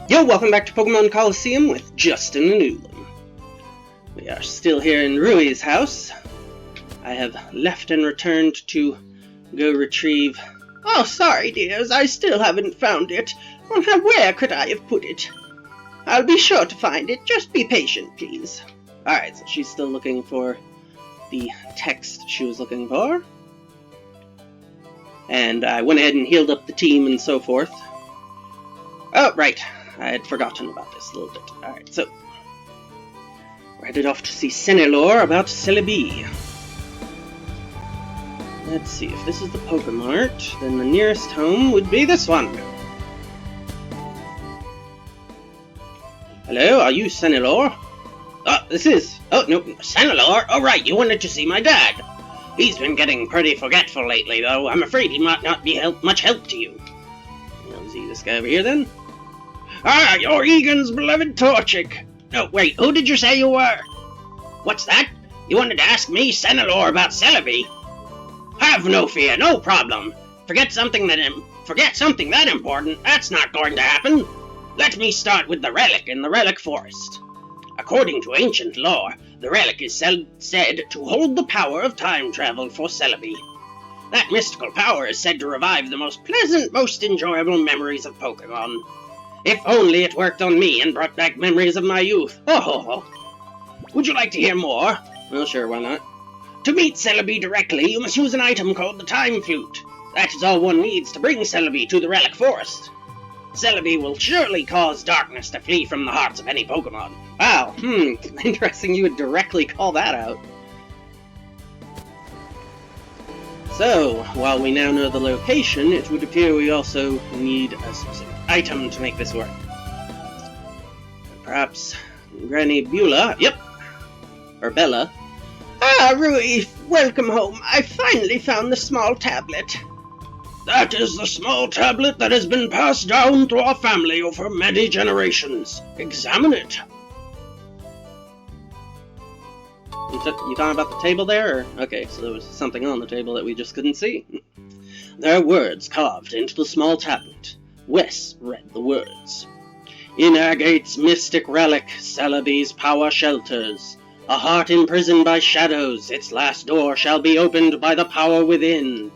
Yo, welcome back to Pokemon Colosseum with Justin and Ulam. We are still here in Rui's house. I have left and returned to go retrieve... Oh, sorry, dears, I still haven't found it. Where could I have put it? I'll be sure to find it. Just be patient, please. Alright, so she's still looking for the text she was looking for. And I went ahead and healed up the team and so forth. Oh, right. I had forgotten about this a little bit. Alright, so we're headed off to see Senelor about Celebi. Let's see, if this is the Pokemart, then the nearest home would be this one. Hello, are you Senelor? Oh, this is... Oh, no, Senelor? Oh, right, you wanted to see my dad. He's been getting pretty forgetful lately, though. I'm afraid he might not be much help to you. I'll see this guy over here, then. Ah, you're Egan's beloved Torchic. No, wait, who did you say you were? What's that? You wanted to ask me, Senelor, about Celebi? Have no fear, no problem. Forget something that important. That's not going to happen. Let me start with the relic in the Relic Forest. According to ancient lore, the relic is said to hold the power of time travel for Celebi. That mystical power is said to revive the most pleasant, most enjoyable memories of Pokemon. If only it worked on me and brought back memories of my youth. Oh. Would you like to hear more? Well, sure, why not? To meet Celebi directly, you must use an item called the Time Flute. That is all one needs to bring Celebi to the Relic Forest. Celebi will surely cause darkness to flee from the hearts of any Pokemon. Wow, interesting you would directly call that out. So, while we now know the location, it would appear we also need a specific item to make this work. Perhaps Granny Beulah, yep, or Bella. Ah, Rui, welcome home. I finally found the small tablet. That is the small tablet that has been passed down through our family over many generations. Examine it. You talking about the table there? Or? Okay, so there was something on the table that we just couldn't see. There are words carved into the small tablet. Wes read the words. In Agate's mystic relic, Celebi's power shelters. A heart imprisoned by shadows, its last door shall be opened by the power within.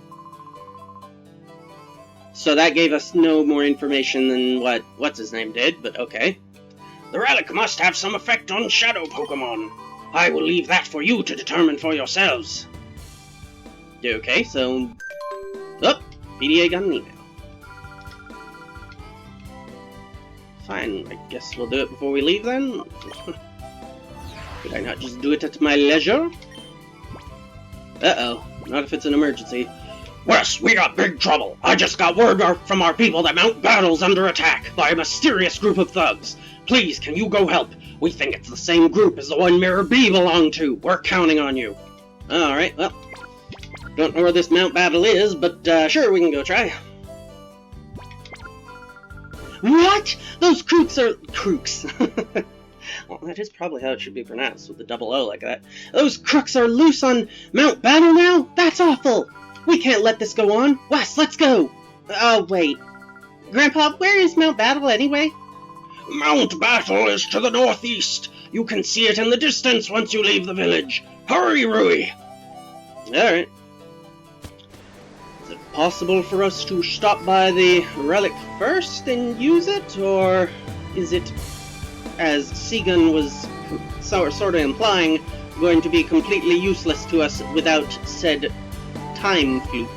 So that gave us no more information than what's-his-name did, but okay. The relic must have some effect on shadow Pokemon. I will leave that for you to determine for yourselves. Okay, so... Oh, PDA got an email. Fine, I guess we'll do it before we leave then. Could I not just do it at my leisure? Uh-oh, not if it's an emergency. Wes, we got big trouble. I just got word from our people that Mount Battle's under attack by a mysterious group of thugs. Please, can you go help? We think it's the same group as the one Mirror B belonged to. We're counting on you. Alright, well, don't know where this Mount Battle is, but sure, we can go try. What? Those crooks are... Crooks. Well, that is probably how it should be pronounced, with the double O like that. Those crooks are loose on Mount Battle now? That's awful! We can't let this go on. Wes, let's go! Oh, wait. Grandpa, where is Mount Battle anyway? Mount Battle is to the northeast. You can see it in the distance once you leave the village. Hurry, Rui! Alright. Is it possible for us to stop by the relic first and use it? Or is it, as Segan was sort of implying, going to be completely useless to us without said Time Flute?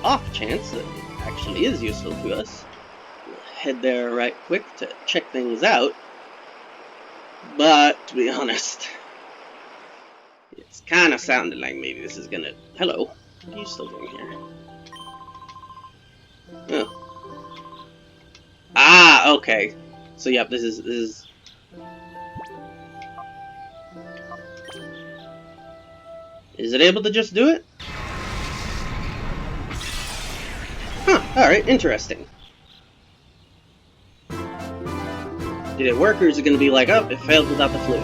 Off chance that it actually is useful to us, we'll head there right quick to check things out. But, to be honest, it's kind of sounding like maybe this is gonna... Hello, what are you still doing here? Oh. Ah, okay. So, yep, this is... Is it able to just do it? Huh, alright, interesting. Did it work, or is it going to be like, oh, it failed without the flute?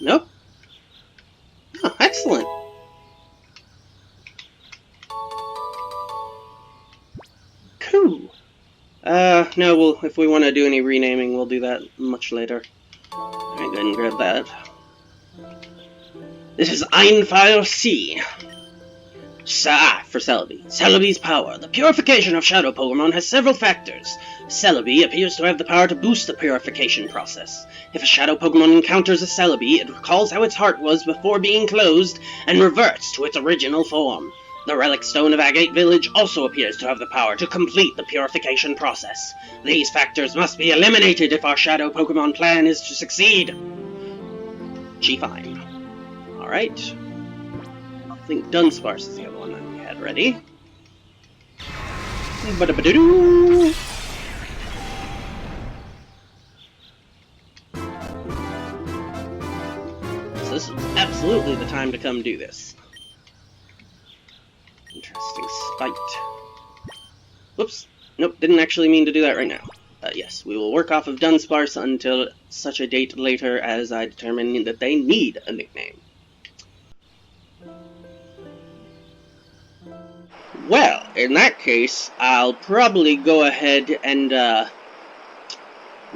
Nope. Oh, excellent. Whew. No, if we want to do any renaming, we'll do that much later. Alright, go ahead and grab that. This is Einfire C. For Celebi. Celebi's power. The purification of shadow Pokemon has several factors. Celebi appears to have the power to boost the purification process. If a shadow Pokemon encounters a Celebi, it recalls how its heart was before being closed and reverts to its original form. The Relic Stone of Agate Village also appears to have the power to complete the purification process. These factors must be eliminated if our shadow Pokemon plan is to succeed. Gee, fine. Alright. I think Dunsparce is the other one that we had ready. Ba-da-ba-da-doo! So this is absolutely the time to come do this. Interesting spite. Whoops. Nope, didn't actually mean to do that right now. Yes, we will work off of Dunsparce until such a date later as I determine that they need a nickname. Well, in that case, I'll probably go ahead and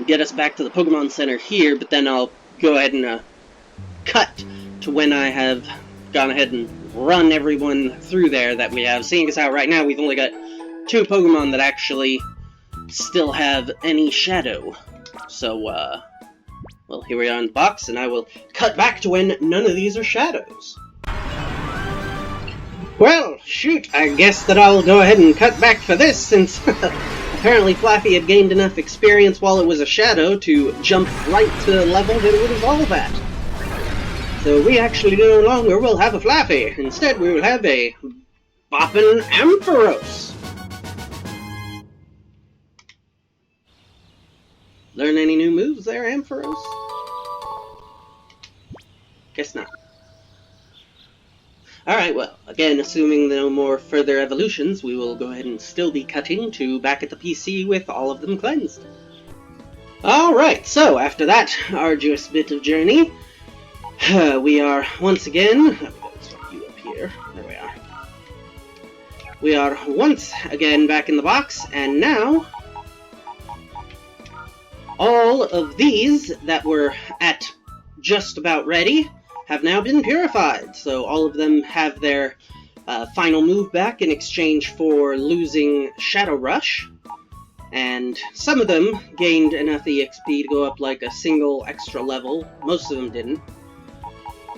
get us back to the Pokemon Center here, but then I'll go ahead and cut to when I have gone ahead and run everyone through there that we have. Seeing as how right now we've only got 2 Pokemon that actually still have any shadow. So, well, here we are in the box, and I will cut back to when none of these are shadows. Well, shoot, I guess that I'll go ahead and cut back for this, since apparently Flaffy had gained enough experience while it was a shadow to jump right to the level that it would evolve at. So we actually no longer will have a Flaffy. Instead, we will have a boppin' Ampharos. Learn any new moves there, Ampharos? Guess not. Alright, well, again, assuming no more further evolutions, we will go ahead and still be cutting to back at the PC with all of them cleansed. Alright, so after that arduous bit of journey, we are once again... Let's swap you up here. There we are. We are once again back in the box, and now all of these that were at just about ready have now been purified, so all of them have their final move back in exchange for losing Shadow Rush, and some of them gained enough EXP to go up like a single extra level. Most of them didn't.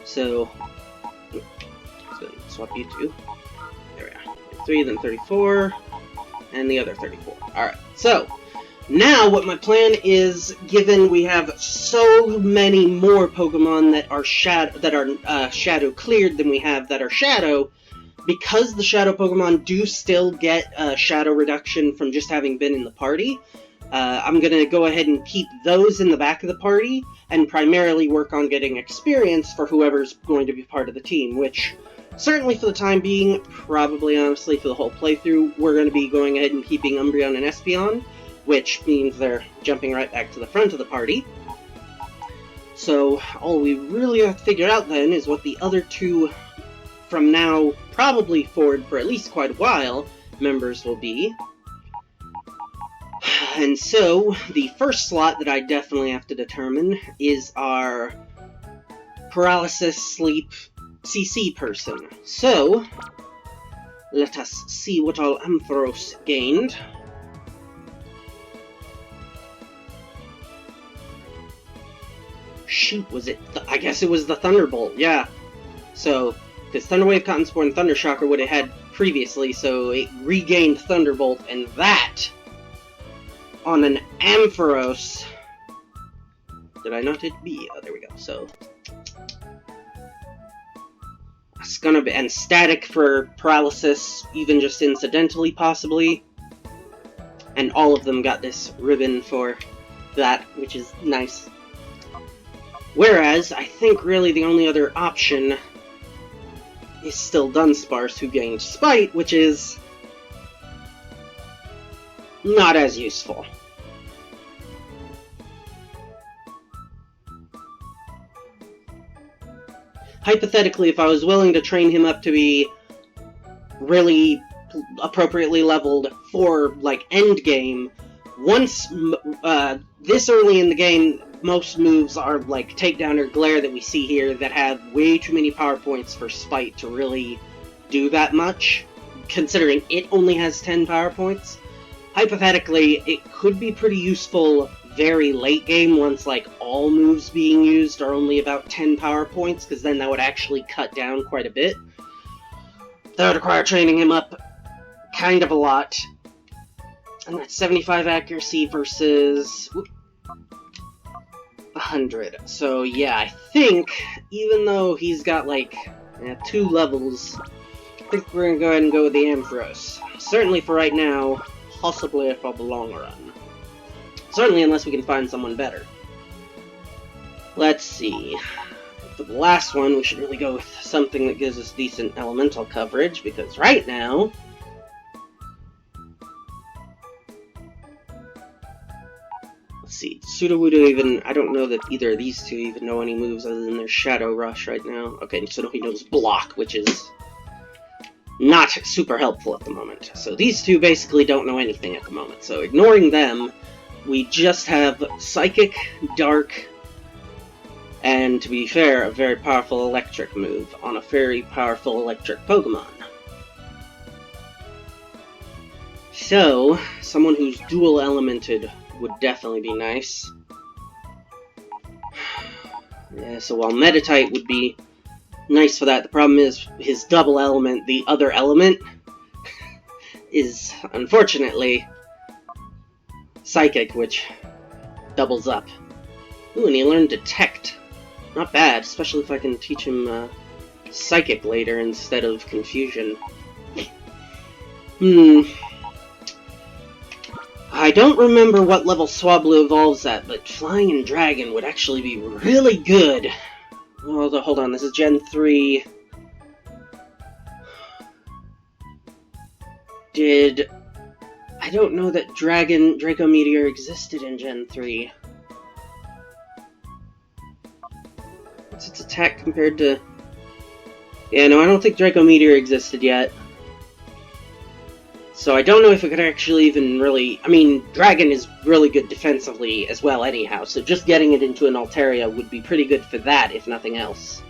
So, let's go ahead and swap you two. There we are. 3, then 34, and the other 34. Alright, so now what my plan is, given we have so many more Pokemon that are shadow cleared than we have that are shadow, because the shadow Pokemon do still get shadow reduction from just having been in the party, I'm going to go ahead and keep those in the back of the party and primarily work on getting experience for whoever's going to be part of the team, which certainly for the time being, probably honestly for the whole playthrough, we're going to be going ahead and keeping Umbreon and Espeon, which means they're jumping right back to the front of the party. So all we really have to figure out then is what the other 2, from now probably forward for at least quite a while, members will be. And so the first slot that I definitely have to determine is our Paralysis Sleep CC person. So let us see what all Ampharos gained. Shoot, was it? I guess it was the Thunderbolt, yeah. So, because Thunder Wave, Cotton Spore, and Thunder Shocker would have had previously, so it regained Thunderbolt, and that on an Ampharos. Did I not hit B? Oh, there we go. So, it's gonna be, and static for paralysis, even just incidentally, possibly. And all of them got this ribbon for that, which is nice. Whereas, I think really the only other option is still Dunsparce, who gained Spite, which is not as useful. Hypothetically, if I was willing to train him up to be really appropriately leveled for, like, end game. Once, this early in the game, most moves are, like, Takedown or Glare that we see here that have way too many power points for Spite to really do that much, considering it only has 10 power points. Hypothetically, it could be pretty useful very late game once, like, all moves being used are only about 10 power points, because then that would actually cut down quite a bit. That would require training him up kind of a lot. And that's 75 accuracy versus 100. So yeah, I think, even though he's got, like, 2 levels, I think we're gonna go ahead and go with the Ampharos. Certainly for right now, possibly for the long run. Certainly unless we can find someone better. Let's see. For the last one, we should really go with something that gives us decent elemental coverage, because right now... Let's see, Sudowoodo even... I don't know that either of these two even know any moves other than their Shadow Rush right now. Okay, so he knows Block, which is not super helpful at the moment. So these two basically don't know anything at the moment. So ignoring them, we just have Psychic, Dark, and, to be fair, a very powerful electric move on a very powerful electric Pokemon. So, someone who's dual elemented would definitely be nice. Yeah, so while Meditite would be nice for that, the problem is his double element, the other element, is, unfortunately, Psychic, which doubles up. Ooh, and he learned Detect. Not bad, especially if I can teach him Psychic later instead of Confusion. I don't remember what level Swablu evolves at, but Flying and Dragon would actually be really good. Oh, hold on, this is Gen 3. I don't know that Draco Meteor existed in Gen 3. What's its attack compared to... Yeah, no, I don't think Draco Meteor existed yet. So I don't know if it could actually even really... I mean, Dragon is really good defensively as well anyhow, so just getting it into an Altaria would be pretty good for that, if nothing else.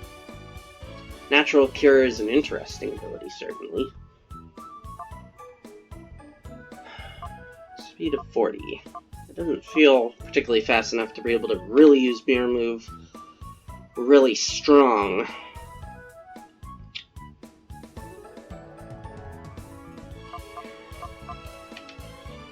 Natural Cure is an interesting ability, certainly. Speed of 40. It doesn't feel particularly fast enough to be able to really use Mirror Move really strong.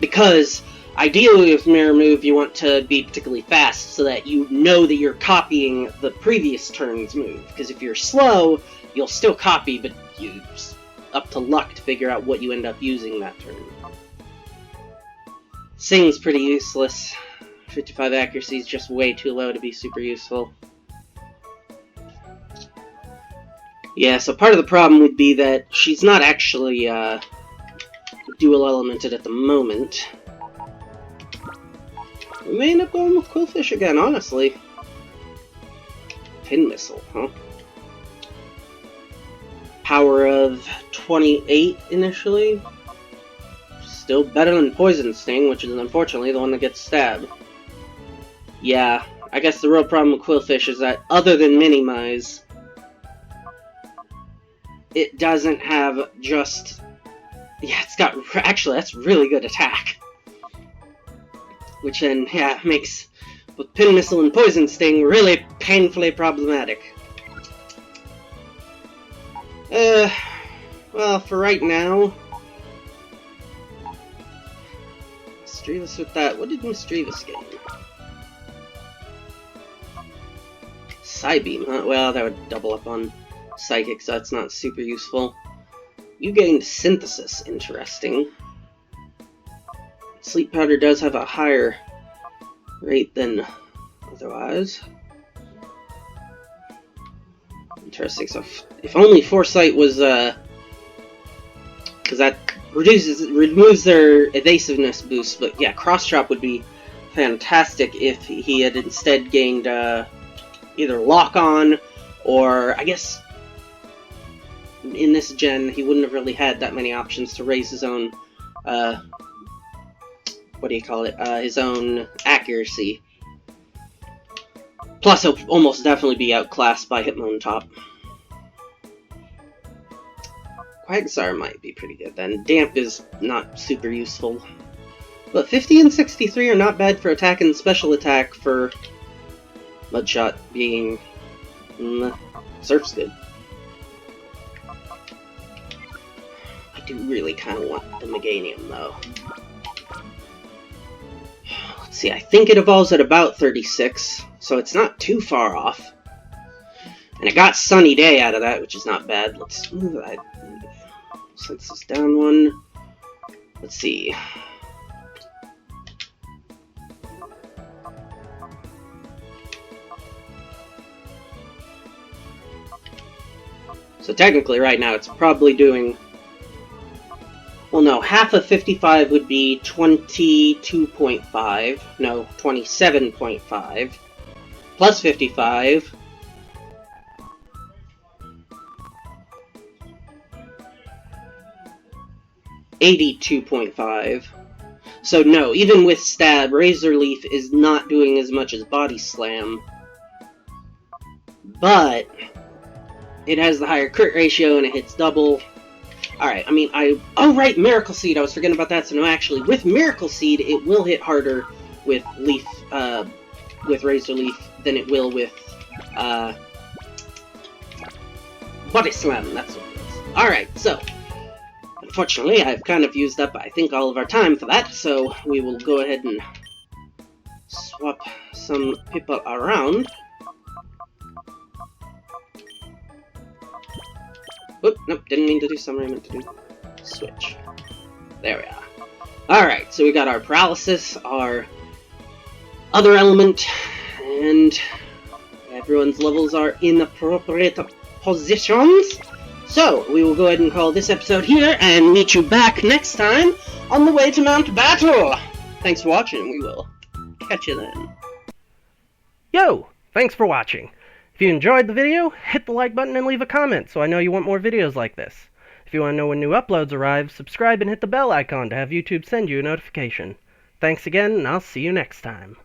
Because, ideally with Mirror Move, you want to be particularly fast so that you know that you're copying the previous turn's move. Because if you're slow, you'll still copy, but it's up to luck to figure out what you end up using that turn. Sing's pretty useless. 55 accuracy is just way too low to be super useful. Yeah, so part of the problem would be that she's not actually dual elemented at the moment. We may end up going with Quillfish again, honestly. Pin Missile, huh? Power of 28 initially. Still better than Poison Sting, which is unfortunately the one that gets stabbed. Yeah, I guess the real problem with Quillfish is that other than Minimize, it doesn't have just... Yeah, it's got... Actually, that's really good attack. Which then, yeah, makes both Pin Missile and Poison Sting really painfully problematic. Well, for right now... Misdreavus with that... What did Misdreavus get? Psybeam, huh? Well, that would double up on Psychic, so that's not super useful. You gained Synthesis, interesting. Sleep Powder does have a higher rate than otherwise. Interesting, so if only Foresight was, because that removes their evasiveness boost, but yeah, Cross Chop would be fantastic if he had instead gained, either Lock On, or, I guess, in this gen, he wouldn't have really had that many options to raise his own, his own accuracy. Plus, he'll almost definitely be outclassed by Hitmontop. Quagsire might be pretty good then. Damp is not super useful. But 50 and 63 are not bad for attack and special attack for Mudshot being... Surf's good. I do really kind of want the Meganium, though. Let's see, I think it evolves at about 36, so it's not too far off. And it got Sunny Day out of that, which is not bad. Let's move that. Since it's down one. Let's see. So technically right now it's probably doing... Well, no, half of 55 would be 22.5. No, 27.5. Plus 55. $82.5. So no, even with Stab, Razor Leaf is not doing as much as Body Slam. But it has the higher crit ratio and it hits double. Alright, I mean, oh right, Miracle Seed, I was forgetting about that. So no, actually, with Miracle Seed, it will hit harder with Leaf, with Razor Leaf than it will with, Body Slam, that's what it is. Alright, so... Unfortunately, I've kind of used up, I think, all of our time for that, so we will go ahead and swap some people around. Oop, nope, didn't mean to do something I meant to do. Switch. There we are. Alright, so we got our Paralysis, our other element, and everyone's levels are in appropriate positions. So, we will go ahead and call this episode here, and meet you back next time on the way to Mount Battle! Thanks for watching, we will catch you then. Yo! Thanks for watching. If you enjoyed the video, hit the like button and leave a comment so I know you want more videos like this. If you want to know when new uploads arrive, subscribe and hit the bell icon to have YouTube send you a notification. Thanks again, and I'll see you next time.